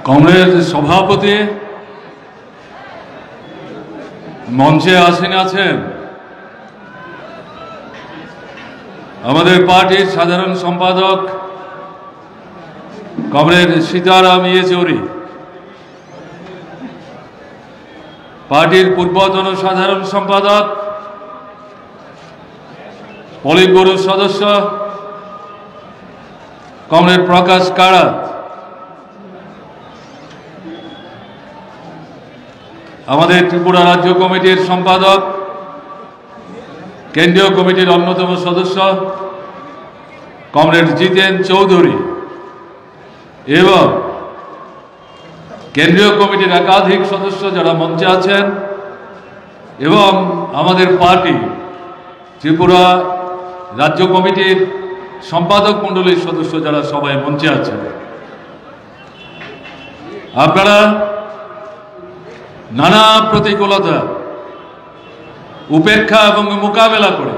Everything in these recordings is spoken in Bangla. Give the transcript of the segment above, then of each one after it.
কংগ্রেস সভাপতি মঞ্চে আসীন আছেন, আমাদের পার্টির সাধারণ সম্পাদক কমরেড সীতারাম ইয়েচুরি, পার্টির পূর্বতন সাধারণ সম্পাদক পলিট ব্যুরোর সদস্য কমরেড প্রকাশ কারাত, আমাদের ত্রিপুরা রাজ্য কমিটির সম্পাদক, কেন্দ্রীয় কমিটির অন্যতম সদস্য কমরেড জিতেন চৌধুরী এবং কেন্দ্রীয় কমিটির একাধিক সদস্য যারা মঞ্চে আছেন এবং আমাদের পার্টি ত্রিপুরা রাজ্য কমিটির সম্পাদক মণ্ডলীর সদস্য যারা সবাই মঞ্চে আছেন, আপনারা নানা প্রতিকূলতা উপেক্ষা এবং মোকাবেলা করে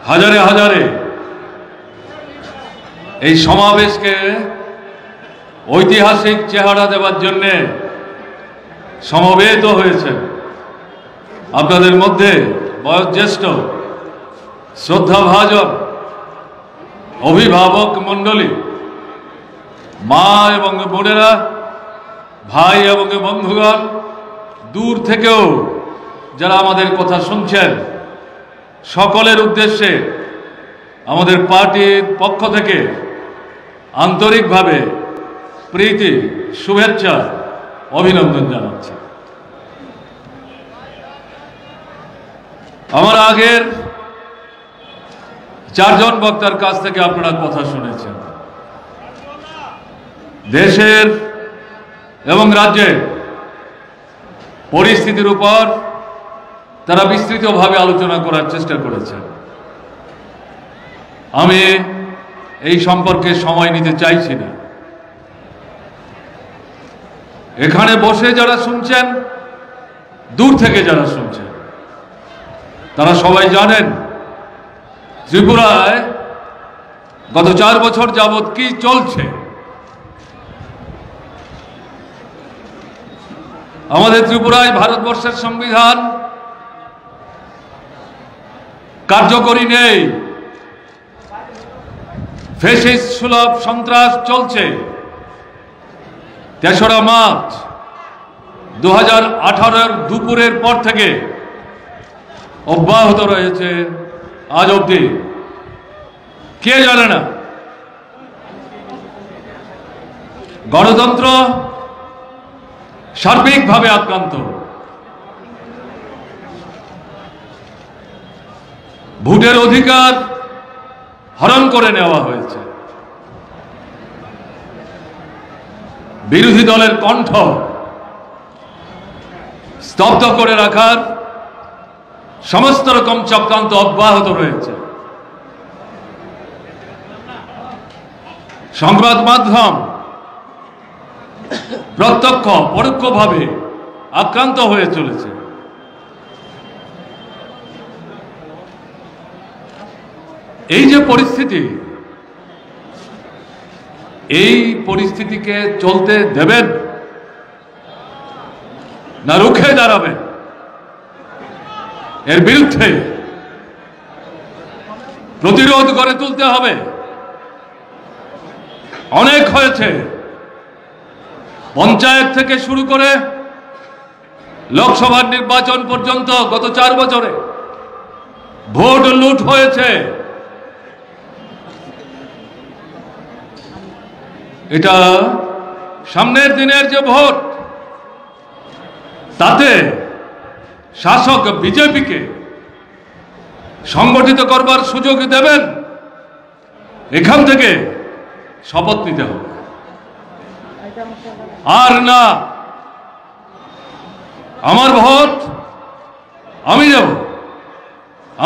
হাজারে হাজারে এই সমাবেশকে ঐতিহাসিক চেহারা দেওয়ার জন্যে সমবেত হয়েছে। আপনাদের মধ্যে বয়োজ্যেষ্ঠ শ্রদ্ধাভাজন অভিভাবক মণ্ডলী, মা এবং বোনেরা, ভাই এবং বন্ধুগণ, দূর থেকেও যারা আমাদের কথা শুনছেন, সকলের উদ্দেশ্যে আমাদের পার্টির পক্ষ থেকে আন্তরিকভাবে প্রীতি, শুভেচ্ছা, অভিনন্দন জানাচ্ছি। আমার আগের চারজন বক্তার কাছ থেকে আপনারা কথা শুনেছেন। দেশের এবং রাজ্যের পরিস্থিতির উপর তারা বিস্তৃতভাবে আলোচনা করার চেষ্টা করেছেন। আমি এই সম্পর্কে সময় নিতে চাইছি না। এখানে বসে যারা শুনছেন, দূর থেকে যারা শুনছেন, তারা সবাই জানেন ত্রিপুরায় গত 4 বছর যাবৎ কি চলছে। আমাদের ত্রিপুরায় ভারতবর্ষের সংবিধান কার্যকরী নেই, ফ্যাসিস্ট সুলভ সন্ত্রাস চলছে। 3রা মার্চ 2018 দুপুরের পর থেকে অব্যাহত রয়েছে আজ অবধি। কে জানে না গণতন্ত্র সার্বিকভাবে আক্রান্ত। ভোটের অধিকার হরণ করে নেওয়া হয়েছে। বিরোধী দলের কণ্ঠ স্তব্ধ করে রাখার সমস্ত রকম চক্রান্ত অব্যাহত রয়েছে। সংবাদ মাধ্যম প্রত্যক্ষ পরোক্ষভাবে আক্রান্ত হয়ে চলেছে। এই যে পরিস্থিতি, এই পরিস্থিতিকে চলতে দেবেন না রুখে দাঁড়াবেন? এর বিরুদ্ধে প্রতিরোধ গড়ে তুলতে হবে। অনেক হয়েছে। পঞ্চায়েত থেকে শুরু করে লোকসভার নির্বাচন পর্যন্ত গত 4 বছরে ভোট লুট হয়েছে। এটা সামনের দিনের যে ভোট, তাতে শাসক বিজেপিকে সংগঠিত করবার সুযোগ দেবেন? এখান থেকে শপথ নিতে হবে। আর না, আমার ভোট আমি দেব,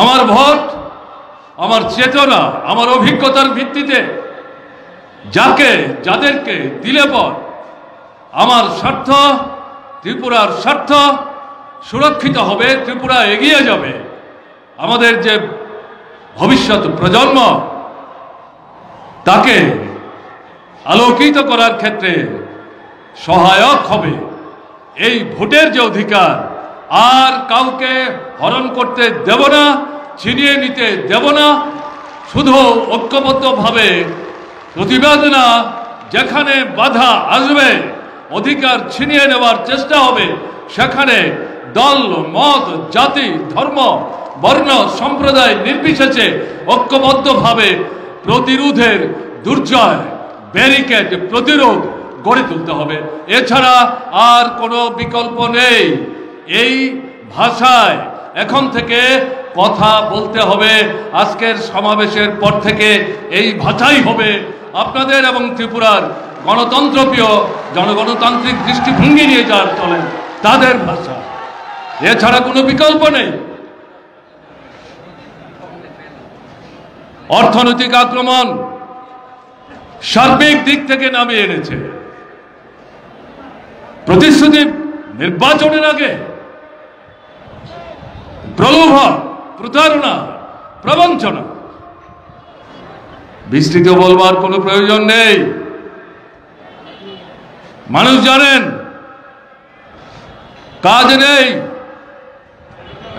আমার ভোট আমার চেতনা, আমার অভিজ্ঞতার ভিত্তিতে যাদেরকে দিলে পর আমার স্বার্থ, ত্রিপুরার স্বার্থ সুরক্ষিত হবে, ত্রিপুরা এগিয়ে যাবে। আমাদের যে ভবিষ্যৎ প্রজন্ম, তাকে আলোকিত করার ক্ষেত্রে সহায়ক হবে। এই ভোটের যে অধিকার আর কাউকে হরণ করতে দেব না, ছিনিয়ে নিতে দেব না। শুধু ঐক্যবদ্ধভাবে প্রতিবাদ না, যেখানে বাধা আসবে, অধিকার ছিনিয়ে নেওয়ার চেষ্টা হবে, সেখানে দল, মত, জাতি, ধর্ম, বর্ণ, সম্প্রদায় নির্বিশেষে ঐক্যবদ্ধভাবে প্রতিরোধের দুর্জয়, ব্যারিকেড, প্রতিরোধ গড়ে তুলতে হবে। এছাড়া আর কোনো বিকল্প নেই। এই ভাষায় এখন থেকে কথা বলতে হবে। আজকের সমাবেশের পর থেকে এই ভাষাই হবে আপনাদের এবং ত্রিপুরার গণতন্ত্রপ্রিয় জনগণতান্ত্রিক দৃষ্টিভঙ্গি নিয়ে যার চলেন তাদের ভাষা। এছাড়া কোনো বিকল্প নেই। অর্থনৈতিক আক্রমণ সার্বিক দিক থেকে নামিয়ে এনেছে। প্রতিশ্রুতি নির্বাচনের আগে প্রলোভন, প্রতারণা, প্রবঞ্চনা, বিস্তৃত বলবার কোনো প্রয়োজন নেই। মানুষ জানেন কাজ নেই,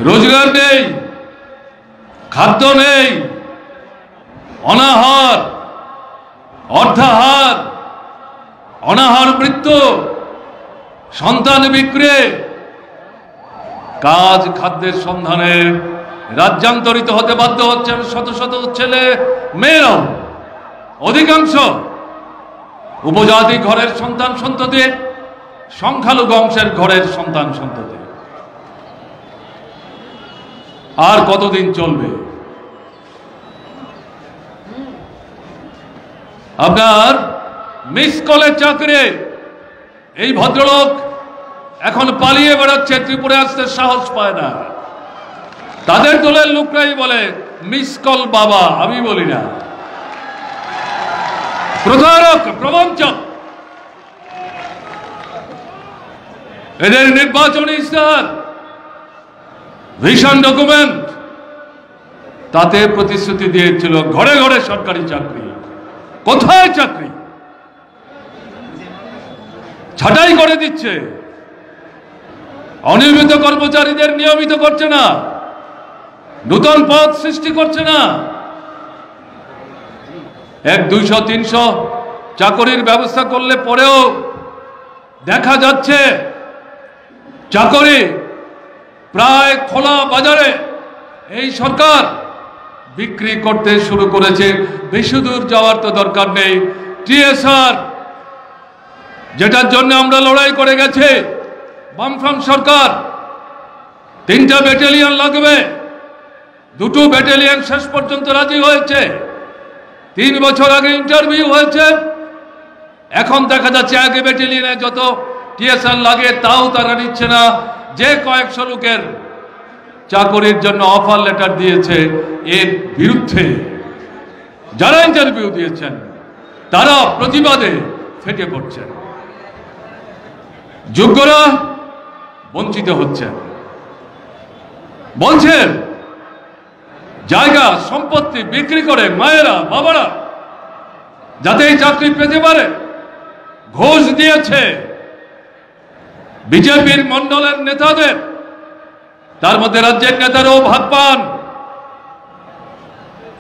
রোজগার নেই, খাদ্য নেই, অনাহার, অর্থাহার, অনাহার মৃত্যু, সন্তান বিক্রি, কাজ খাদ্যের সন্ধানে রাজ্যান্তরিত হতে বাধ্য হচ্ছেন শত শত ছেলে মেয়েরাও। অধিকাংশ উপজাতি ঘরের সন্তান সন্ততি, সংখ্যালঘু অংশের ঘরের সন্তান সন্ততি। আর কতদিন চলবে? আপনার মিস কলের চাকরি, এই ভদ্রলোক এখন পালিয়ে বেড়াচ্ছে, ত্রিপুরায় আসতে সাহস পায় না। তাদের দলের লোকরাই বলে মিস কল বাবা, আমি বলি না। প্রতারক, প্রবঞ্চক। এদের নির্বাচনী ইশতেহার, ভিশন ডকুমেন্ট, তাতে প্রতিশ্রুতি দিয়েছিল ঘরে ঘরে সরকারি চাকরি। কোথায় চাকরি? ছাঁটাই করে দিচ্ছে। অনিয়মিত কর্মচারীদের নিয়মিত করছে না, নতুন পদ সৃষ্টি করছে না। 100-200-300 চাকরির ব্যবস্থা করলে পরেও দেখা যাচ্ছে চাকরি প্রায় খোলা বাজারে এই সরকার বিক্রি করতে শুরু করেছে। বেশি দূর যাওয়ার তো দরকার নেই। টিএসআর, যেটার জন্য আমরা লড়াই করে গেছে বামফ্রন্ট সরকার, 3টা ব্যাটালিয়ন লাগবে, 2টো ব্যাটালিয়ন শেষ পর্যন্ত রাজি হয়েছে। 3 বছর আগে ইন্টারভিউ হয়েছে, এখন দেখা যাচ্ছে আগে ব্যাটালিয়নে যত টিএসআর লাগে তাও তারা নিচ্ছে না। যে কয়েকশো লোকের চাকরির জন্য অফার লেটার দিয়েছে, এর বিরুদ্ধে যারা ইন্টারভিউ দিয়েছেন তারা প্রতিবাদে ফেটে পড়ছেন। যোগ্যরা বঞ্চিত হচ্ছেন। বলছেন জায়গা সম্পত্তি বিক্রি করে মায়েরা বাবারা যাতে এই চাকরি পেতে পারে। ঘোষ দিয়েছে বিজেপির মন্ডলের নেতাদের, তার মধ্যে রাজ্যের নেতারাও ভাগ পান।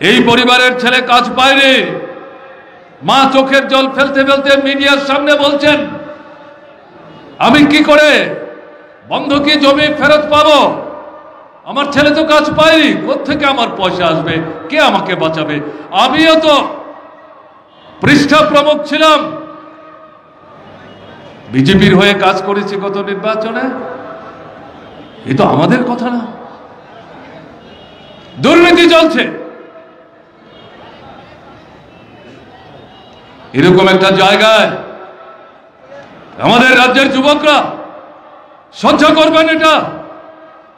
এই পরিবারের ছেলে কাজ পায়নি, মা চোখের জল ফেলতে ফেলতে মিডিয়ার সামনে বলছেন আমি কি করে বন্ধকি জমি ফেরত পাবো? আমার ছেলে তো কাজ পায়নি, কোত্থেকে আমার পয়সা আসবে? কে আমাকে বাঁচাবে? আমিও তো পৃষ্ঠা প্রমুখ ছিলাম, বিজেপির হয়ে কাজ করেছি গত নির্বাচনে। এ তো আমাদের কথা না। দুর্নীতি চলছে। এরকম একটা জায়গায় আমাদের রাজ্যের যুবকরা সহ্য করবেন এটা?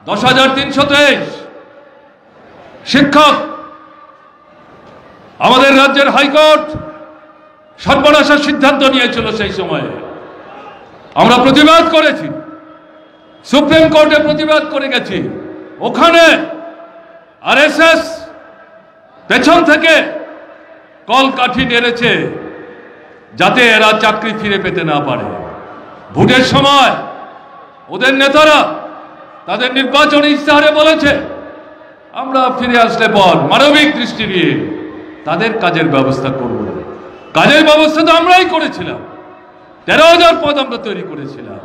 10,323 শিক্ষক, আমাদের রাজ্যের হাইকোর্ট সর্বনাশের সিদ্ধান্ত নিয়েছিল সেই সময়ে। আমরা প্রতিবাদ করেছি, সুপ্রিম কোর্টে প্রতিবাদ করে গেছি। ওখানে আরএসএস পেছন থেকে কলকাঠি নেড়েছে যাতে এরা চাকরি ফিরে পেতে না পারে। ভোটের সময় ওদের নেতারা তাদের নির্বাচনী ইশতেহারে বলেছে আমরা ফিরে আসলে পর মানবিক দৃষ্টি নিয়ে তাদের কাজের ব্যবস্থা করব। কাজের ব্যবস্থা তো আমরাই করেছিলাম, 13,000 পদ আমরা তৈরি করেছিলাম।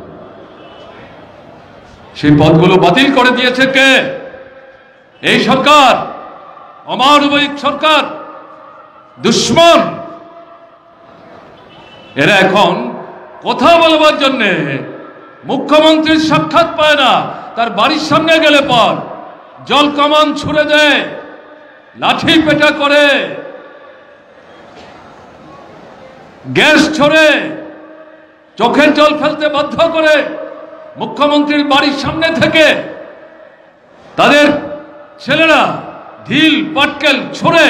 সেই পদগুলো বাতিল করে দিয়েছে কে? এই সরকার, অমানবিক সরকার, দুশ্মন। এরা এখন কথা বলবার জন্য মুখ্যমন্ত্রীর সাক্ষাৎ পায় না, তার বাড়ির সামনে গেলে পর জল কামান ছুড়ে দেয়, লাঠি পেটা করে, গ্যাস ছড়ে, চোখের জল ফেলতে বাধ্য করে। মুখ্যমন্ত্রীর বাড়ির সামনে থেকে তাদের ছেলেরা ঢিল পাটকেল ছড়ে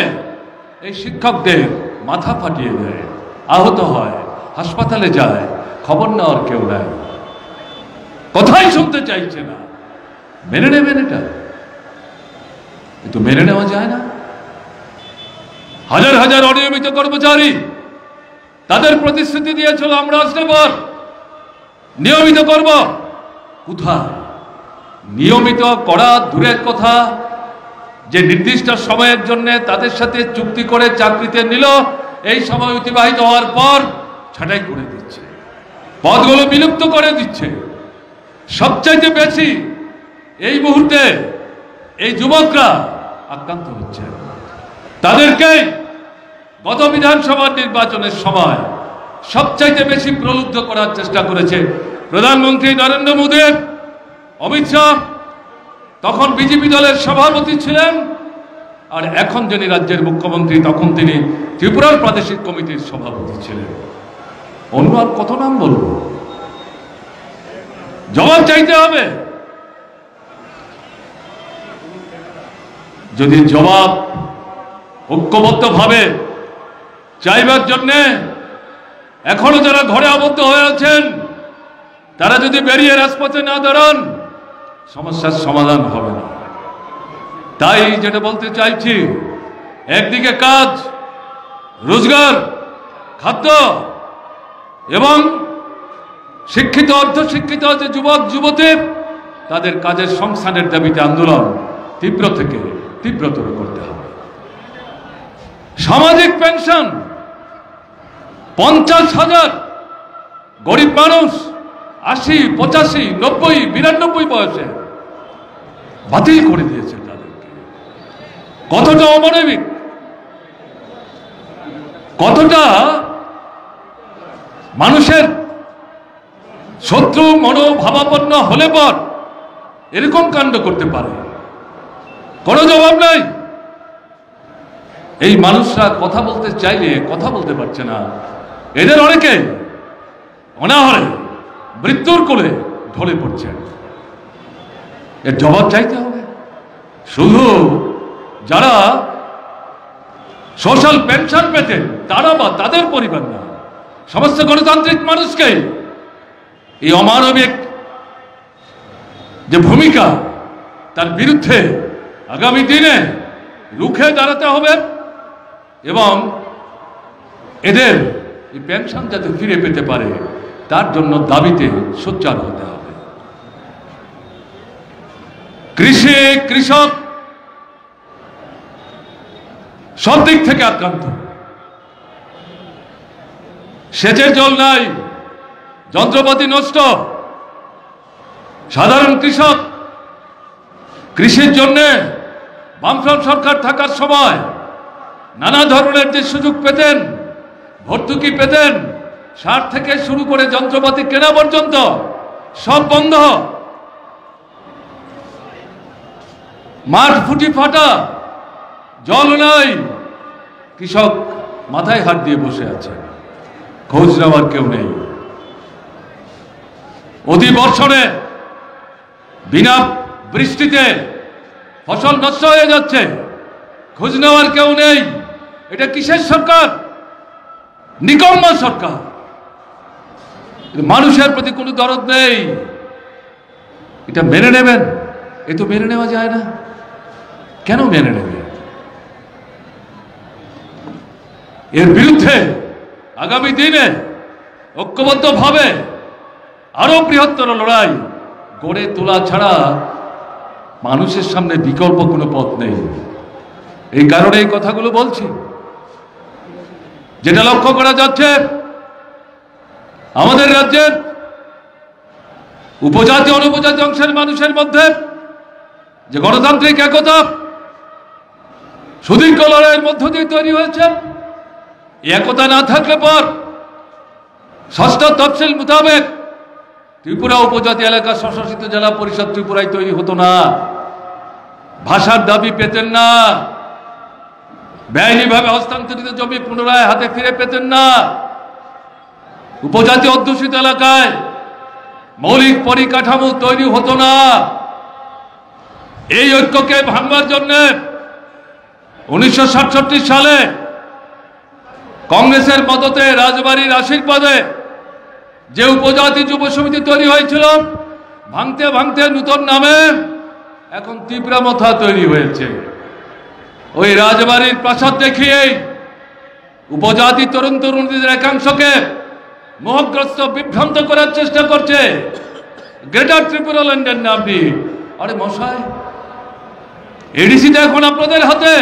এই শিক্ষকদের মাথা ফাটিয়ে দেয়, আহত হয়, হাসপাতালে যায়, খবর নেওয়ার কেউ নাই, কথাই শুনতে চাইছে না। মেনে নেবেন এটা? কিন্তু মেনে নেওয়া যায় না। হাজার হাজার অনিয়মিত কর্মচারী তাদের প্রতিশ্রুতি দিয়েছিল আমরা আসলে পর নিয়মিত করব। কোথায়? নিয়মিত করা দূরের কথা, যে নির্দিষ্ট সময়ের জন্য তাদের সাথে চুক্তি করে চাকরিতে নিল, এই সময় অতিবাহিত হওয়ার পর ছাঁটাই করে দিচ্ছে, পদগুলো বিলুপ্ত করে দিচ্ছে। সবচাইতে বেশি এই মুহূর্তে এই যুবকরা আক্রান্ত হচ্ছে। তাদেরকে গত বিধানসভা নির্বাচনের সময় সবচাইতে বেশি প্রলুব্ধ করার চেষ্টা করেছে প্রধানমন্ত্রী নরেন্দ্র মোদী। অমিত শাহ তখন বিজেপি দলের সভাপতি ছিলেন, আর এখন যিনি রাজ্যের মুখ্যমন্ত্রী তখন তিনি ত্রিপুরার প্রাদেশিক কমিটির সভাপতি ছিলেন। অন্য আর কত নাম বলবো? জবাব চাইতে হবে। যদি জবাব ঐক্যবদ্ধভাবে চাইবার জন্য এখনো যারা ঘরে আবদ্ধ হয়ে আছেন তারা যদি বেরিয়ে রাজপথে না দাঁড়ান, সমস্যার সমাধান হবে না। তাই যেটা বলতে চাইছি, একদিকে কাজ, রোজগার, খাদ্য এবং শিক্ষিত অর্ধশিক্ষিত যে যুবক যুবতী তাদের কাজের সংস্থানের দাবিতে আন্দোলন তীব্র থেকে তীব্রতর করতে হবে। সামাজিক পেনশন 50,000 গরিব মানুষ 80, 85, 90, 92 বয়সে বাতিল করে দিয়েছে তাদেরকে। কতটা অমানবিক, কতটা মানুষের শত্রু মনোভাবাপন্ন হলে পর এরকম কাণ্ড করতে পারে, কোনো জবাব নাই। এই মানুষরা কথা বলতে চাইলে কথা বলতে পারছে না। এদের অনেকে অনাহারে মৃত্যুর কোলে ঢলে পড়ছে। এর জবাব চাইতে হবে। শুধু যারা সোশ্যাল পেনশন পেতেন তারা বা তাদের পরিবার না, সমস্ত গণতান্ত্রিক মানুষকে এই অমানবিক যে ভূমিকা তার বিরুদ্ধে আগামী দিনে রুখে দাঁড়াতে হবে এবং এদের এই পেনশন যাতে ফিরে পেতে পারে তার জন্য দাবিতে সোচ্চার হতে হবে। কৃষক সব দিক থেকে আক্রান্ত। সেচের জল নাই, যন্ত্রপাতি নষ্ট। সাধারণ কৃষক কৃষির জন্য বামফ্রন্ট সরকার থাকার সময় নানা ধরনের যে সুযোগ পেতেন, ভর্তুকি পেতেন, সার থেকে শুরু করে যন্ত্রপাতি কেনা পর্যন্ত সব বন্ধ। মাঠ ফুটি ফাটা, জল নাই, কৃষক মাথায় হাত দিয়ে বসে আছে, খোঁজ নেওয়ার কেউ নেই। অতিবর্ষণে বিনা বৃষ্টিতে ফসল নষ্ট হয়ে যাচ্ছে, খোঁজ নেওয়ার কেউ নেই। এটা কিসের সরকার? নিকম্ম সরকার। মানুষের প্রতি কোনো দরদ নেই। এটা মেনে নেবেন? এ তো মেনে নেওয়া যায় না। কেন মেনে নেবে? এর বিরুদ্ধে আগামী দিনে ঐক্যবদ্ধভাবে আরো বৃহত্তর লড়াই গড়ে তোলা ছাড়া মানুষের সামনে বিকল্প কোনো পথ নেই। এই কারণে এই কথাগুলো বলছি। যেটা লক্ষ্য করা যাচ্ছে, আমাদের রাজ্যের উপজাতি অনুপজাতি অংশের মানুষের মধ্যে যে গণতান্ত্রিক একতা সুদীর্ঘ লড়াইয়ের মধ্য দিয়ে তৈরি হয়েছে, এই একতা না থাকলে পর ষষ্ঠ তফসিল মোতাবেক ত্রিপুরা উপজাতি এলাকা স্বশাসিত জেলা পরিষদ ত্রিপুরায় তৈরি হতো না। ভাষার দাবি পেতেন না, বেআইনিভাবে হস্তান্তরিত জমি পুনরায় হাতে ফিরে পেতেন না, উপজাতি অধ্যুষিত এলাকায় মৌলিক পরিকাঠামো তৈরি হতো না। এই ঐক্যকে ভাঙবার জন্য 1967 সালে কংগ্রেসের মদতে, রাজবাড়ির আশীর্বাদে যে উপজাতি যুব সমিতি তৈরি হয়েছিল, ভাঙতে ভাঙতে নূতন নামে এখন ত্রিপুরা মথা তৈরি হয়েছে। ওই রাজবাড়ির প্রাসাদ দেখিয়েই উপজাতি তরুণ তরুণীদের একাংশকে মোহগ্রস্ত বিভ্রান্ত করার চেষ্টা করছে গ্রেটার ত্রিপুরা ল্যান্ডের নাম দিয়ে। আরে মশাই, এডিসিটা এখন আপনাদের হাতে।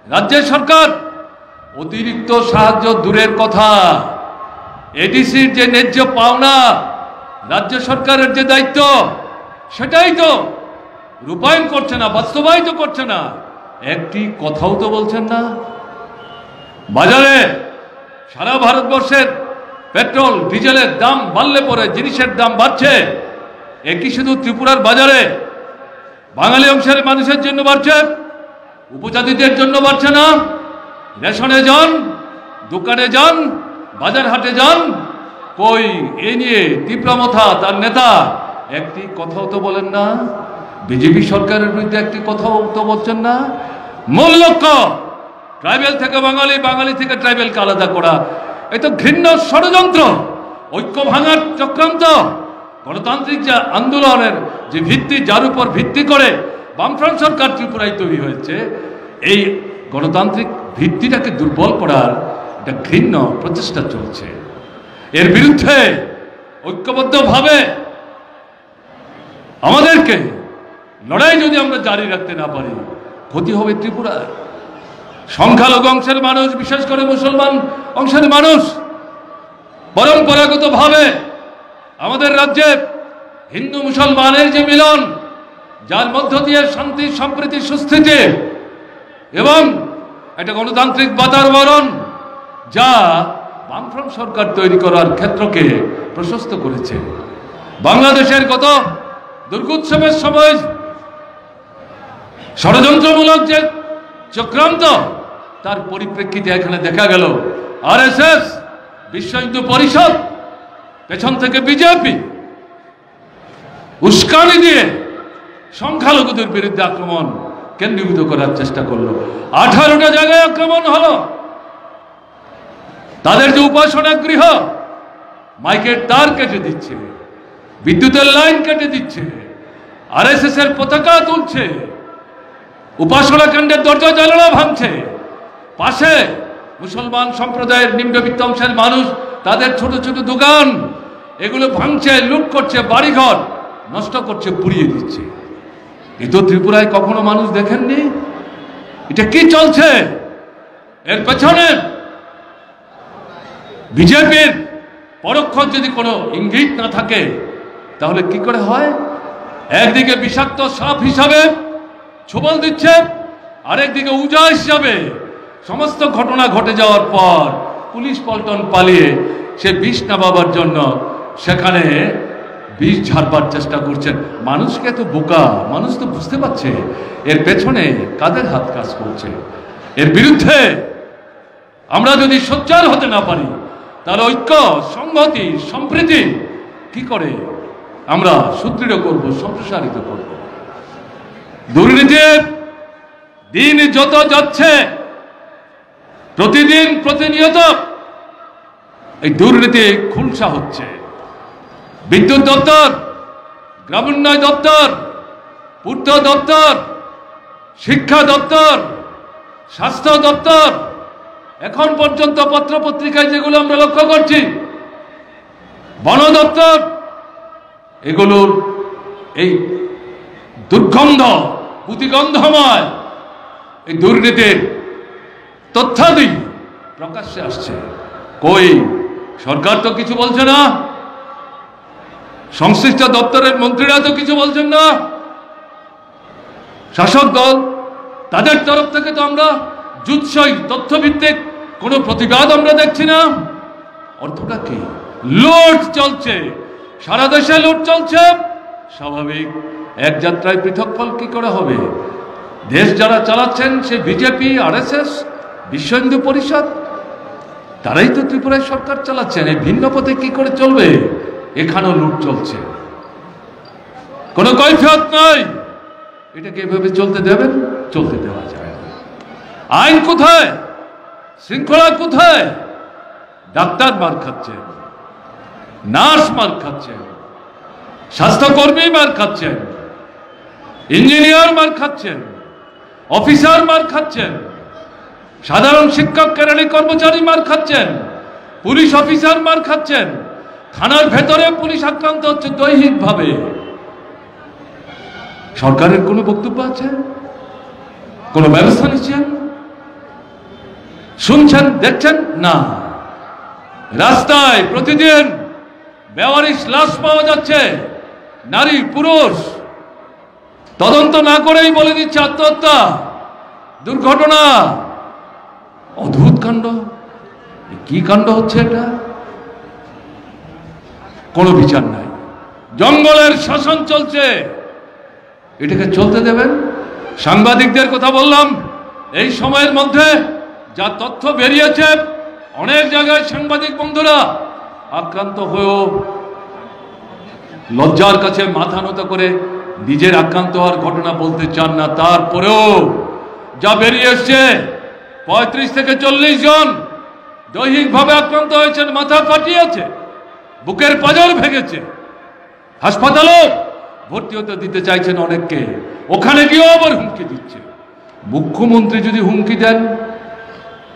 রাজ্যের সরকার অতিরিক্ত সাহায্য দূরের কথা, এডিসির যে ন্যায্য পাওনা, রাজ্য সরকারের যে দায়িত্ব, সেটাই তো রূপায়ণ করছে না, বাস্তবায়িত করছে না। একটি কথাও তো বলছেন না। বাজারে সারা ভারতবর্ষের পেট্রোল ডিজেলের দাম বাড়লে পরে জিনিসের দাম বাড়ছে। একই শুধু ত্রিপুরার বাজারে বাঙালি অংশের মানুষের জন্য বাড়ছে, উপজাতিদের জন্য বাড়ছে না। রেশনে যান, দোকানে যান, বাজার হাটে যান, কই এ নিয়ে তীব্রমথা তার নেতা একটি কথাও তো বলেন না। বিজেপি সরকারের বিরুদ্ধে একটি কথাও তো বলছেন না। মূল লক্ষ্য ট্রাইবেল থেকে বাঙালি, বাঙালি থেকে ট্রাইবেলকে আলাদা করা। এই তো ঘৃণ্য ষড়যন্ত্র, ঐক্য ভাঙার চক্রান্ত। গণতান্ত্রিক যে আন্দোলনের যে ভিত্তি, যার উপর ভিত্তি করে বামফ্রন্ট সরকার ত্রিপুরায় তৈরি হয়েছে, এই গণতান্ত্রিক ভিত্তিটাকে দুর্বল করার একটা ঘৃণ্য প্রচেষ্টা চলছে। এর বিরুদ্ধে ঐক্যবদ্ধভাবে আমাদেরকে লড়াই যদি আমরা জারি রাখতে না পারি, ক্ষতি হবে ত্রিপুরার। সংখ্যালঘু অংশের মানুষ, বিশেষ করে মুসলমান অংশের মানুষ পরম্পরাগতভাবে আমাদের রাজ্যে হিন্দু মুসলমানের যে মিলন, যার মধ্য দিয়ে শান্তি, সম্প্রীতি, সুস্থিতি এবং একটা গণতান্ত্রিক বাতাবরণ, যা বামফ্রন্ট সরকার তৈরি করার ক্ষেত্রকে প্রশস্ত করেছে। বাংলাদেশের গত দুর্গোৎসবের সময় ষড়যন্ত্রমূলক যে চক্রান্ত, তার পরিপ্রেক্ষিতে এখানে দেখা গেল আরএসএস, বিশ্ব হিন্দু পরিষদ, পেছন থেকে বিজেপি উস্কানি দিয়ে সংখ্যালঘুদের বিরুদ্ধে আক্রমণ কেন্দ্রীভূত করার চেষ্টা করলো। 18টা জায়গায় আক্রমণ হলো। তাদের যে উপাসনা গৃহ, মাইকের তার কেটে দিচ্ছে, বিদ্যুতের লাইন কেটে দিচ্ছে, আরএসএস এর পতাকা তুলছে, উপাসনা কেন্দ্রের দরজা জানালা ভাঙছে। পাশে মুসলমান সম্প্রদায়ের নিম্নবিত্ত অংশের মানুষ, তাদের ছোট ছোট দোকান, এগুলো ভাঙছে, লুট করছে, বাড়িঘর নষ্ট করছে, পুড়িয়ে দিচ্ছে। এ তো ত্রিপুরায় কখনো মানুষ দেখেননি। এটা কি চলছে? এর পেছনে বিজেপির পরোক্ষ যদি কোনো ইঙ্গিত না থাকে, তাহলে কি করে হয়? একদিকে বিষাক্ত সাপ হিসাবে ছোবল দিচ্ছে, আরেকদিকে উজা হিসাবে সমস্ত ঘটনা ঘটে যাওয়ার পর পুলিশ পল্টন পালিয়ে সে বিষ নামাবার জন্য সেখানে বিষ ঝাড়বার চেষ্টা করছেন। মানুষকে তো বোকা, মানুষ তো বুঝতে পারছে এর পেছনে কাদের হাত কাজ করছে। এর বিরুদ্ধে আমরা যদি সোচ্চার হতে না পারি, তাহলে ঐক্য, সংহতি, সম্প্রীতি কি করে আমরা সুদৃঢ় করব, সম্প্রসারিত করব? দুর্নীতির দিন যত যাচ্ছে, প্রতিদিন প্রতিনিয়ত এই দুর্নীতি খুলসা হচ্ছে। বিদ্যুৎ দপ্তর, গ্রামোন্নয়ন দপ্তর, পূর্ত দপ্তর, শিক্ষা দপ্তর, স্বাস্থ্য দপ্তর, এখন পর্যন্ত পত্র পত্রিকায় যেগুলো আমরা লক্ষ্য করছি, বন দপ্তর, এগুলোর এই দুর্গন্ধ পুতিগন্ধময় এই দুর্নীতির তথ্যাদি প্রকাশ্যে আসছে। কই সরকার তো কিছু বলছে না, সংশ্লিষ্ট দপ্তরের মন্ত্রীরা তো কিছু বলছেন না, শাসক দল তাদের তরফ থেকে তো আমরা জুৎসই তথ্যভিত্তিক কোনো প্রতিবাদ আমরা দেখছি না। অর্থটা কি? লুট চলছে, সারা দেশে লুট চলছে। স্বাভাবিক, এক যাত্রায় পৃথক ফল কি করে হবে? দেশ যারা চালাচ্ছেন সে বিজেপি, আরএসএস, বিশ্ব হিন্দু পরিষদ, তারাই তো ত্রিপুরায় সরকার চালাচ্ছেন। এই ভিন্ন পথে কি করে চলবে? এখানেও লুট চলছে, কোনো কৈফিয়ত নাই। এটাকে এভাবে চলতে দেবেন? চলতে দেওয়া যায় না। আইন কোথায়? শৃঙ্খলা কোথায়? ডাক্তার মার খাচ্ছেন, নার্স মার খাচ্ছেন, স্বাস্থ্যকর্মী মার খাচ্ছেন, ইঞ্জিনিয়ার মার খাচ্ছেন, অফিসার মার খাচ্ছেন, সাধারণ শিক্ষক কেরানি কর্মচারী মার খাচ্ছেন, পুলিশ অফিসার মার খাচ্ছেন, থানার ভেতরে পুলিশ আক্রান্ত হচ্ছে দৈহিকভাবে। সরকারের কোনো বক্তব্য আছে? কোনো ব্যবস্থা নিচ্ছেন? শুনছেন, দেখছেন না। রাস্তায় প্রতিদিন বেওয়ারিশ লাশ পাওয়া যাচ্ছে, নারী পুরুষ, তদন্ত না করেই বলে দিচ্ছে আত্মহত্যা, দুর্ঘটনা। অদ্ভুত কাণ্ড। কি কাণ্ড হচ্ছে এটা? কোনো বিচার নাই, জঙ্গলের শাসন চলছে। এটাকে চলতে দেবেন? সাংবাদিকদের কথা বললাম, এই সময়ের মধ্যে যা তথ্য বেরিয়েছে, অনেক জায়গায় সাংবাদিক বন্ধুরা আক্রান্ত হয়েও লজ্জার কাছে মাথা নত করে নিজের আক্রান্ত হওয়ার ঘটনা বলতে চান না। তারপরেও যা বেরিয়ে এসছে, 35 থেকে 40 জন দৈহিকভাবে আক্রান্ত হয়েছেন, মাথা ফাটিয়েছে, বুকের পাঁজর ভেঙেছে, হাসপাতালেও ভর্তি হতে দিতে চাইছেন অনেককে, ওখানে গিয়েও আবার হুমকি দিচ্ছে। মুখ্যমন্ত্রী যদি হুমকি দেন,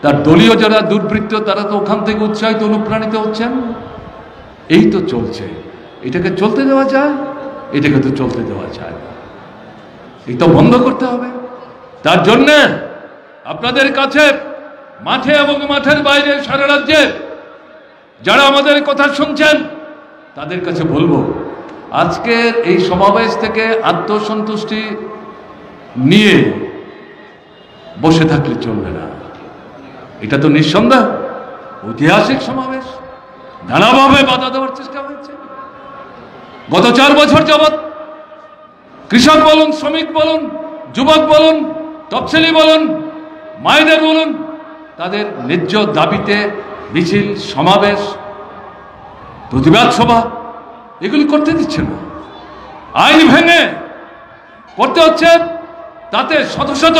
তার দলীয় যারা দুর্বৃত্ত তারা তো ওখান থেকে উৎসাহিত অনুপ্রাণিত হচ্ছেন। এই তো চলছে। এটাকে চলতে দেওয়া যায়? এটাকে তো চলতে দেওয়া যায় না। এই তো বন্ধ করতে হবে। তার জন্য আপনাদের কাছে মাঠে এবং মাঠের বাইরে সারা রাজ্যে যারা আমাদের কথা শুনছেন তাদের কাছে বলবো, আজকের এই সমাবেশ থেকে আত্মসন্তুষ্টি নিয়ে বসে থাকলে চলবে না। এটা তো নিঃসন্দেহ ঐতিহাসিক সমাবেশ, নানাভাবে বাধা দেওয়ার চেষ্টা হয়েছে। গত 4 বছর যাবৎ কৃষক বলুন, শ্রমিক বলুন, যুবক বলুন, তফসিলি বলুন, মায়েদের বলুন, তাদের ন্যায্য দাবিতে মিছিল, সমাবেশ, প্রতিবাদ সভা এগুলি করতে দিচ্ছে না। আইন ভেঙে করতে হচ্ছে। তাতে শত শত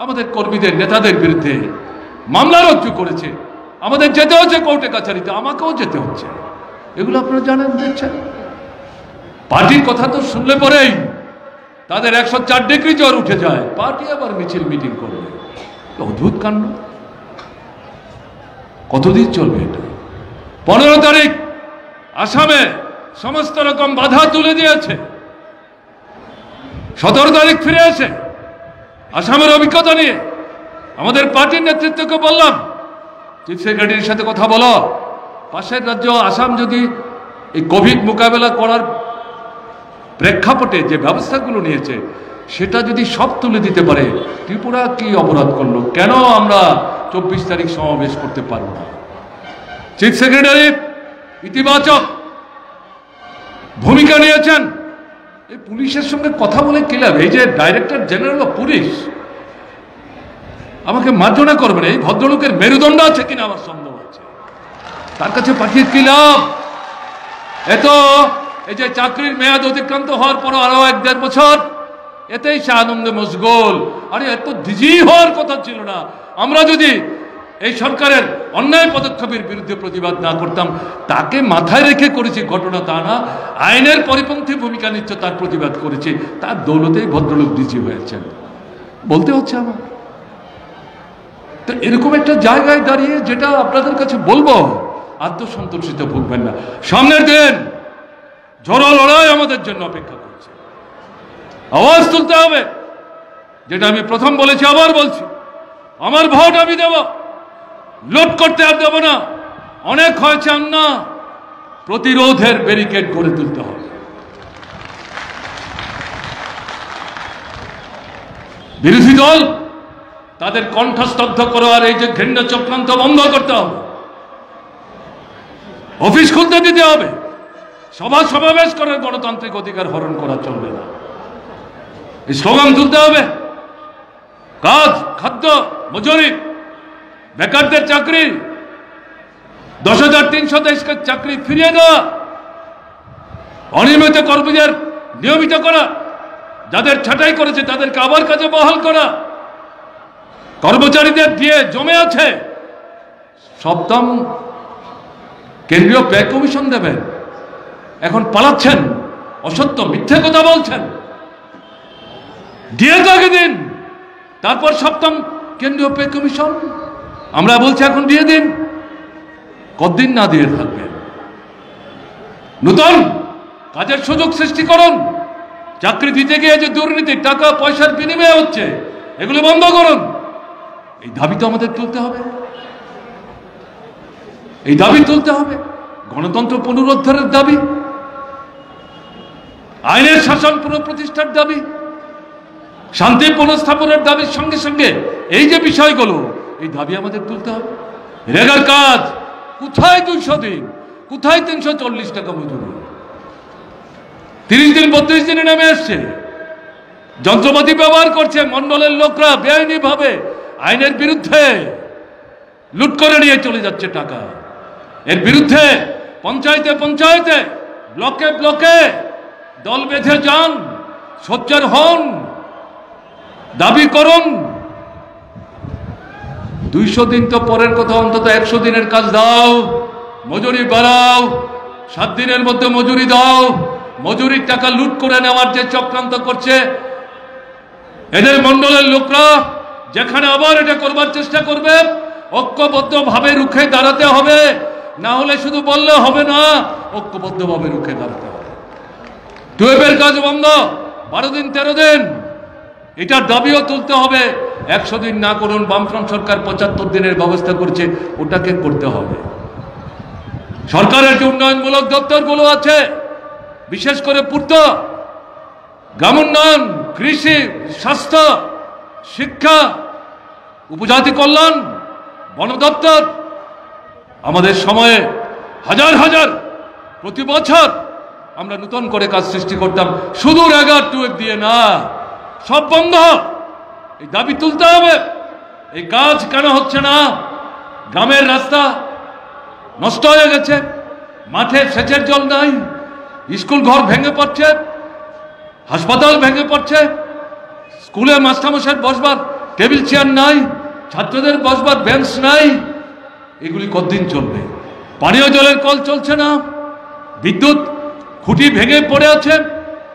আমাদের কর্মীদের, নেতাদের বিরুদ্ধে মামলা রুজু করেছে। আমাদের যেতে হচ্ছে কোর্টে কাছারিতে, আমাকেও যেতে হচ্ছে। এগুলো আপনারা জানেন, দেখছেন। পার্টির কথা তো শুনলে পরেই তাদের 104 ডিগ্রি জ্বর উঠে যায়। পার্টি আবার মিছিল মিটিং করবে। অদ্ভুত কাণ্ড। কতদিন চলবে এটা? 15 তারিখ আসামে সমস্ত রকম বাধা তুলে দিয়েছে। 17 তারিখ ফিরে এসে আসামের অভিজ্ঞতা নিয়ে আমাদের পার্টির নেতৃত্বকে বললাম, চিফ সেক্রেটারির সাথে কথা বলো, পাশের রাজ্য আসাম যদি এই কোভিড মোকাবেলা করার প্রেক্ষাপটে যে ব্যবস্থাগুলো নিয়েছে সেটা যদি সব তুলে দিতে পারে, ত্রিপুরা কি অপরাধ করলো? কেন আমরা 24 তারিখ সমাবেশ করতে পারবো না? চিফ সেক্রেটারি ইতিবাচক ভূমিকা নিয়েছেন। এই পুলিশের সঙ্গে কথা বলে কি লাভ? এই যে ডাইরেক্টর জেনারেল অফ পুলিশ আমাকে মার্জনা করবেন, এই ভদ্রলোকের মেরুদণ্ড আছে কিনা আমার সন্দেহ আছে। তার কাছে পাঠিয়ে কি লাভ? এত এই যে চাকরির মেয়াদ অতিক্রান্ত হওয়ার পর আরো 1-1.5 বছর, এতেই সে আনন্দে মশগুল। আরে এত দিজি হওয়ার কথা ছিল না। আমরা যদি এই সরকারের অন্যায় পদক্ষেপের বিরুদ্ধে প্রতিবাদ না করতাম, তাকে মাথায় রেখে করেছি ঘটনা তা না, আইনের পরিপন্থী ভূমিকা নিচ্ছে তার প্রতিবাদ করেছি, তার দৌলতেই ভদ্রলোক ডিজি হয়েছেন বলতে হচ্ছে আমার। তো এরকম একটা জায়গায় দাঁড়িয়ে যেটা আপনাদের কাছে বলবো, আত্মসন্তুষ্টিতে ভুগবেন না। সামনের দিন ঝড়ো লড়াই আমাদের জন্য অপেক্ষা করছে। আওয়াজ তুলতে হবে, যেটা আমি প্রথম বলেছি, আবার বলছি, আমার ভোট আমি দেব, লুট করতে আর দেব না। অনেক হয়েছে না, প্রতিরোধের ব্যারিকেড গড়ে তুলতে হবে। বিরোধী দল তাদের কণ্ঠস্তব্ধ করার এই যে ঘৃণ্য চক্রান্ত বন্ধ করতে হবে। অফিস খুলতে দিতে হবে, সভা সমাবেশ করার গণতান্ত্রিক অধিকার হরণ করা চলবে না। এই স্লোগান তুলতে হবে, কাজ, খাদ্য, মজুরি, বেকারদের চাকরি, 10,323 চাকরি ফিরিয়ে দেওয়া, অনিয়মিত কর্মীদের নিয়মিত করা, যাদের ছাঁটাই করেছে তাদেরকে আবার কাজে বহাল করা, কর্মচারীদের দিয়ে জমে আছে, সপ্তম কেন্দ্রীয় ব্যয় কমিশন দেবেন। এখন পালাচ্ছেন, অসত্য মিথ্যে কথা বলছেন। দিয়ে তো আগে দিন, তারপর সপ্তম কেন্দ্রীয় ব্যয় কমিশন। আমরা বলছি এখন দিয়ে দিন, কতদিন না দিয়ে থাকবেন? নতুন কাজের সুযোগ সৃষ্টি করুন। চাকরি দিতে গিয়ে যে দুর্নীতি, টাকা পয়সার বিনিময়ে হচ্ছে, এগুলো বন্ধ করুন। এই দাবি তো আমাদের তুলতে হবে, এই দাবি তুলতে হবে। গণতন্ত্র পুনরুদ্ধারের দাবি, আইনের শাসন পুনঃপ্রতিষ্ঠার দাবি, শান্তি পুনঃস্থাপনের দাবির সঙ্গে সঙ্গে এই যে বিষয়গুলো, এই দাবি আমাদের তুলতে হবে। রেগার কাজ কোথায় 200 দিন, কোথায় 340 টাকা মজুরি? 30 দিন 32 দিনে নেমে আসছে। যন্ত্রপাতি ব্যবহার করছে মন্ডলের লোকরা বেআইনি ভাবে, আইনের বিরুদ্ধে লুট করে নিয়ে চলে যাচ্ছে টাকা। এর বিরুদ্ধে পঞ্চায়েতে পঞ্চায়েতে, ব্লকে ব্লকে দল বেঁধে যান, সোচ্চার হন, দাবি করুন। 200 দিন তো পরের কথা, অন্তত 100 দিনের কাজ দাও, মজুরি বাড়াও, 7 দিনের মধ্যে মজুরি দাও। মজুরির টাকা লুট করে নেওয়ার যে চক্রান্ত করছে এদের মন্ডলের লোকরা, যেখানে আবার এটা করবার চেষ্টা করবে, ঐক্যবদ্ধভাবে রুখে দাঁড়াতে হবে। না হলে শুধু বললে হবে না, ঐক্যবদ্ধভাবে রুখে দাঁড়াতে হবে। 12 কাজ বন্ধ, 12 দিন 13 দিন, এটার দাবিও তুলতে হবে। 100 দিন না করুন, বামফ্রন্ট সরকার 75 দিনের ব্যবস্থা করছে, ওটাকে করতে হবে। সরকারের যে উন্নয়নমূলক দপ্তরগুলো আছে, বিশেষ করে পূর্ত, গ্রামোন্নয়ন, কৃষি, স্বাস্থ্য, শিক্ষা, উপজাতি কল্যাণ, বন দপ্তর, আমাদের সময়ে হাজার হাজার প্রতি বছর আমরা নতুন করে কাজ সৃষ্টি করতাম, শুধু রেগার টুয়েক দিয়ে না, সব বন্ধ। এই দাবি তুলতে হবে। এই কাজ কেন হচ্ছে না? গ্রামের রাস্তা নষ্ট হয়ে গেছে, মাঠে সেচের জল নাই, স্কুল ঘর ভেঙে পড়ছে, হাসপাতাল ভেঙে পড়ছে, স্কুলে মাস্টারমশাই বসবার টেবিল চেয়ার নাই, ছাত্রদের বসবার বেঞ্চ নাই। এগুলি কতদিন চলবে? পানীয় জলের কল চলছে না, বিদ্যুৎ খুঁটি ভেঙে পড়ে আছে।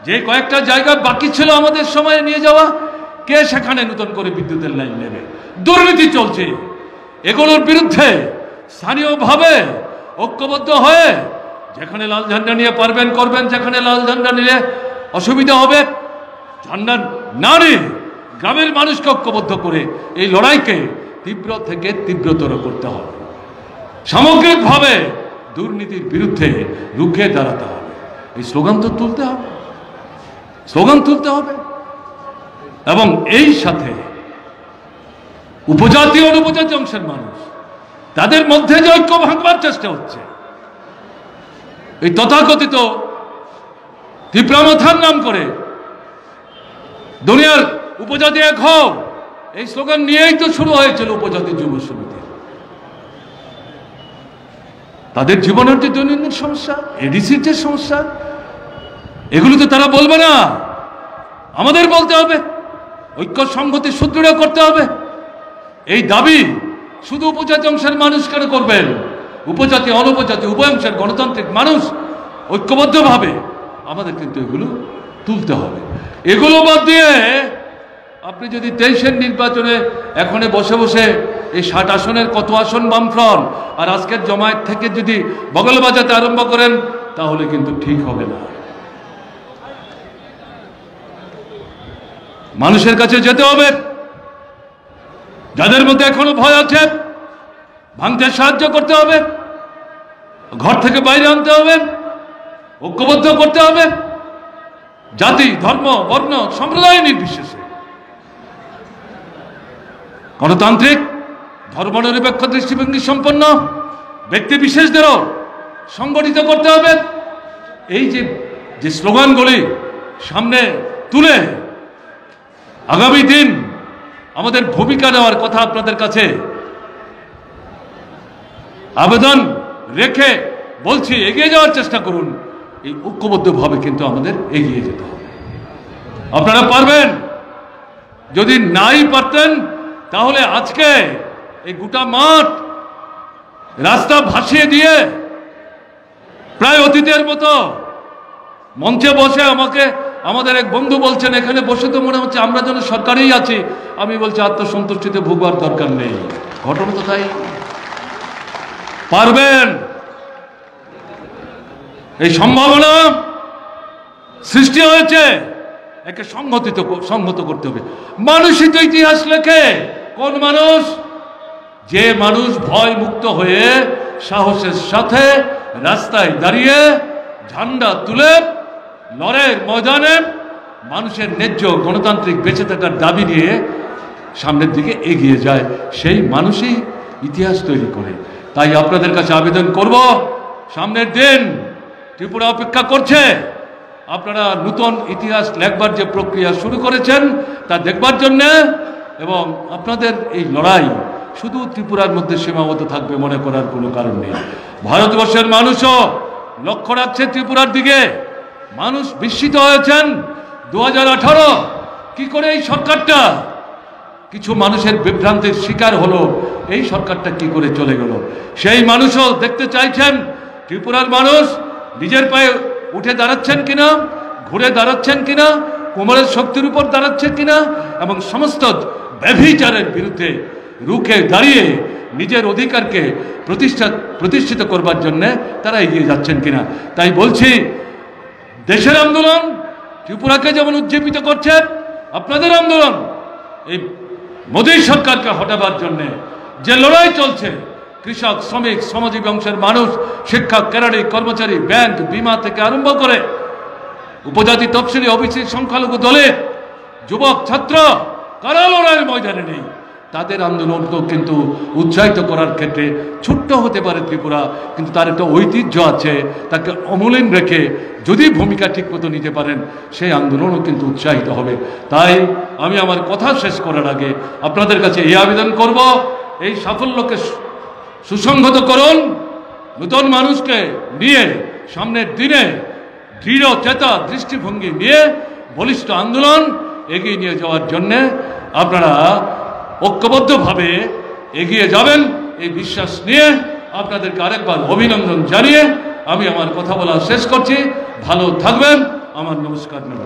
যে কয়েকটা জায়গা বাকি ছিল আমাদের সময়ে নিয়ে যাওয়া, কে সেখানে নতুন করে বিদ্যুতের লাইন নেবে? দুর্নীতি চলছে। এগুলোর বিরুদ্ধে স্থানীয়ভাবে ঐক্যবদ্ধ হয়ে, যেখানে লাল ঝান্ডা নিয়ে পারবেন করবেন, যেখানে লাল ঝান্ডা নিলে অসুবিধা হবে ঝান্ডা না নিয়ে গ্রামের মানুষকে ঐক্যবদ্ধ করে এই লড়াইকে তীব্র থেকে তীব্রতর করতে হবে। সামগ্রিকভাবে দুর্নীতির বিরুদ্ধে রুখে দাঁড়াতে হবে। এই স্লোগান তো তুলতে হবে, স্লোগান তুলতে হবে। এবং এই সাথে উপজাতি ও উপজাতি অংশের মানুষ, তাদের মধ্যে যে ঐক্য ভাঙবার চেষ্টা হচ্ছে, এই তথাকথিত তীব্রামথার নাম করে দুনিয়ার উপজাতি এক হও, এই স্লোগান নিয়েই তো শুরু হয়েছিল উপজাতি যুব সমিতি। তাদের জীবনের যে দৈনন্দিন সমস্যা, এডিসির যে সমস্যা, এগুলো তো তারা বলবে না, আমাদের বলতে হবে। ঐক্য সংহতি সুদৃঢ় করতে হবে। এই দাবি শুধু উপজাতি অংশের মানুষ কেন করবেন? উপজাতি অনুপজাতি উভয় অংশের গণতান্ত্রিক মানুষ ঐক্যবদ্ধভাবে আমাদের কিন্তু এগুলো তুলতে হবে। এগুলো বাদ দিয়ে আপনি যদি 23-এর নির্বাচনে এখনে বসে বসে এই 60 আসনের কত আসন বামফ্রন্ট আর আজকের জমায়েত থেকে যদি বগল বাজাতে আরম্ভ করেন, তাহলে কিন্তু ঠিক হবে না। মানুষের কাছে যেতে হবে। যাদের মধ্যে এখনো ভয় আছে ভাঙতে সাহায্য করতে হবে, ঘর থেকে বাইরে আনতে হবে, ঐক্যবদ্ধ করতে হবে, জাতি ধর্ম বর্ণ সম্প্রদায় নির্বিশেষে। গণতান্ত্রিক ধর্মনিরপেক্ষ দৃষ্টিভঙ্গি সম্পন্ন ব্যক্তি বিশেষদেরও সংগঠিত করতে হবে। এই যে স্লোগানগুলি সামনে তুলে আগামী দিন আমাদের ভূমিকা নেওয়ার কথা আপনাদের কাছে আবেদন রেখে বলছি, এগিয়ে যাওয়ার চেষ্টা করুন। এই ঐক্যবদ্ধভাবে কিন্তু আমাদের এগিয়ে যেতে হবে। আপনারা পারবেন। যদি নাই পারতেন তাহলে আজকে এই গোটা মাঠ রাস্তা ভাসিয়ে দিয়ে প্রায় অতীতের মতো মঞ্চে বসে আমাদের এক বন্ধু বলছেন, এখানে বসে তো মনে হচ্ছে আমরা যেন সরকারেই আছি। আমি বলছি আত্মসন্তুষ্টিতে ভুগবার দরকার নেই। ঘটনা তো তাই। পারবেন। এই সম্ভাবনা সৃষ্টি হয়েছে, একে সংহত করতে হবে। মানুষই তো ইতিহাস লেখে। কোন মানুষ? যে মানুষ ভয় মুক্ত হয়ে সাহসের সাথে রাস্তায় দাঁড়িয়ে ঝান্ডা তুলে লড়াইয়ের ময়দানে মানুষের ন্যায্য গণতান্ত্রিক বেঁচে থাকার দাবি নিয়ে সামনের দিকে এগিয়ে যায়, সেই মানুষই ইতিহাস তৈরি করে। তাই আপনাদের কাছে আবেদন করব, সামনের দিন ত্রিপুরা অপেক্ষা করছে। আপনারা নতুন ইতিহাস লেখবার যে প্রক্রিয়া শুরু করেছেন তা দেখবার জন্যে, এবং আপনাদের এই লড়াই শুধু ত্রিপুরার মধ্যে সীমাবদ্ধ থাকবে মনে করার কোনো কারণ নেই। ভারতবর্ষের মানুষও লক্ষ্য রাখছে ত্রিপুরার দিকে। মানুষ বিস্মিত হয়েছেন 2018 কি করে এই সরকারটা, কিছু মানুষের বিভ্রান্তির শিকার হলো, এই সরকারটা কি করে চলে গেল। সেই মানুষও দেখতে চাইছেন ত্রিপুরার মানুষ নিজের পায়ে উঠে দাঁড়াচ্ছেন কিনা, ঘুরে দাঁড়াচ্ছেন কিনা, কোমরের শক্তির উপর দাঁড়াচ্ছে কিনা, এবং সমস্ত ব্যভিচারের বিরুদ্ধে রুখে দাঁড়িয়ে নিজের অধিকারকে প্রতিষ্ঠিত করবার জন্য তারা এগিয়ে যাচ্ছেন কিনা। তাই বলছি, দেশের আন্দোলন ত্রিপুরাকে যেমন উজ্জীবিত করছে, আপনাদের আন্দোলন এই মোদী সরকারকে হটাবার জন্য যে লড়াই চলছে, কৃষক, শ্রমিক, শ্রমজীবী অংশের মানুষ, শিক্ষক, কেরানি, কর্মচারী, ব্যাংক, বিমা থেকে আরম্ভ করে উপজাতি, তফসিলি, ওবিসি, সংখ্যালঘু দলের যুবক, ছাত্র, কারা লড়াইয়ের ময়দানে নেই। তাদের আন্দোলনকেও কিন্তু উৎসাহিত করার ক্ষেত্রে ছোট্ট হতে পারে ত্রিপুরা, কিন্তু তার একটা ঐতিহ্য আছে। তাকে অমলিন রেখে যদি ভূমিকা ঠিকমতো নিতে পারেন, সেই আন্দোলনও কিন্তু উৎসাহিত হবে। তাই আমি আমার কথা শেষ করার আগে আপনাদের কাছে এই আবেদন করব, এই সাফল্যকে সুসংহত করুন। নতুন মানুষকে নিয়ে সামনের দিনে দৃঢ় চেতা দৃষ্টিভঙ্গি নিয়ে বলিষ্ঠ আন্দোলন এগিয়ে নিয়ে যাওয়ার জন্যে আপনারা ঐক্যবদ্ধভাবে এগিয়ে যাবেন, এই বিশ্বাস নিয়ে আপনাদেরকে আরেকবার অভিনন্দন জানিয়ে আমি আমার কথা বলা শেষ করছি। ভালো থাকবেন। আমার নমস্কার।